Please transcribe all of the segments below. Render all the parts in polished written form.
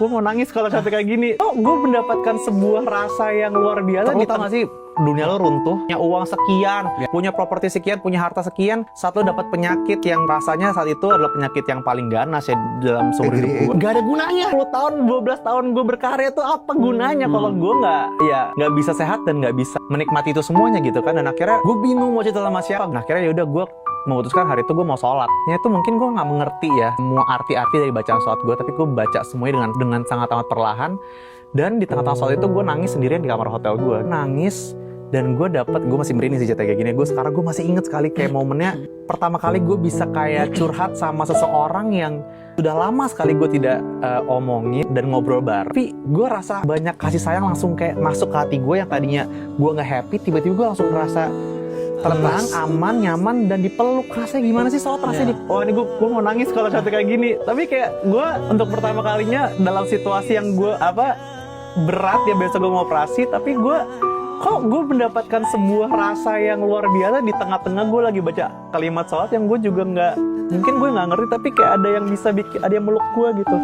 gue mau nangis kalau sampai kayak gini. Oh, gue mendapatkan sebuah rasa yang luar biasa. Lo tau gak sih, dunia lo runtuh, punya uang sekian, punya properti sekian, punya harta sekian, saat lo dapat penyakit yang rasanya saat itu adalah penyakit yang paling ganas ya dalam seumur hidup gue. Gak ada gunanya. 10 tahun, 12 tahun gue berkarya tuh apa gunanya kalau gue nggak bisa sehat dan nggak bisa menikmati itu semuanya gitu kan. Dan akhirnya gue bingung mau cerita sama siapa. Nah akhirnya yaudah gue memutuskan hari itu gue mau sholat. Ya itu mungkin gue nggak mengerti ya semua arti-arti dari bacaan sholat gue, tapi gue baca semuanya dengan sangat amat perlahan. Dan di tengah-tengah sholat itu gue nangis sendirian di kamar hotel gue, nangis. Dan gue masih merinding sih cerita kayak gini. Sekarang gue masih inget sekali kayak momennya pertama kali gue bisa kayak curhat sama seseorang yang sudah lama sekali gue tidak omongin dan ngobrol bareng. Tapi gue rasa banyak kasih sayang langsung kayak masuk ke hati gue yang tadinya gue nggak happy, tiba-tiba gue langsung ngerasa tenang, aman, nyaman, dan dipeluk. Rasanya gimana sih sholat rasanya? Oh ini gue mau nangis kalau sampai kayak gini. Tapi kayak gue untuk pertama kalinya dalam situasi yang gue berat ya, biasa gue mau operasi, tapi gue mendapatkan sebuah rasa yang luar biasa di tengah-tengah gue lagi baca kalimat sholat yang gue juga mungkin gue nggak ngerti, tapi kayak ada yang bisa ada yang meluk gue gitu.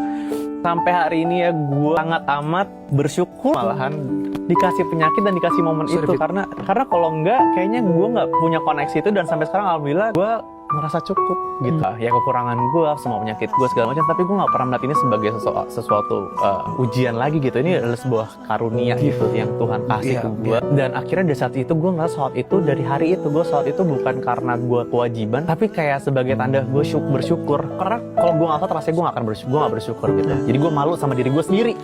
Sampai hari ini ya gue sangat amat bersyukur malahan dikasih penyakit dan dikasih momen itu, karena kalau enggak kayaknya gue nggak punya koneksi itu. Dan sampai sekarang alhamdulillah gue ngerasa cukup gitu. Ya kekurangan gue, semua penyakit gue segala macam, tapi gue nggak pernah melihat ini sebagai sesuatu ujian lagi gitu. Ini adalah sebuah karunia gitu yang Tuhan kasih ke gue. Dan akhirnya dari saat itu gue ngerasa sholat itu, dari hari itu gue sholat itu bukan karena gue kewajiban, tapi kayak sebagai tanda gue bersyukur. Karena kalau gue nggak sholat rasanya gue nggak bersyukur gitu. Jadi gue malu sama diri gue sendiri.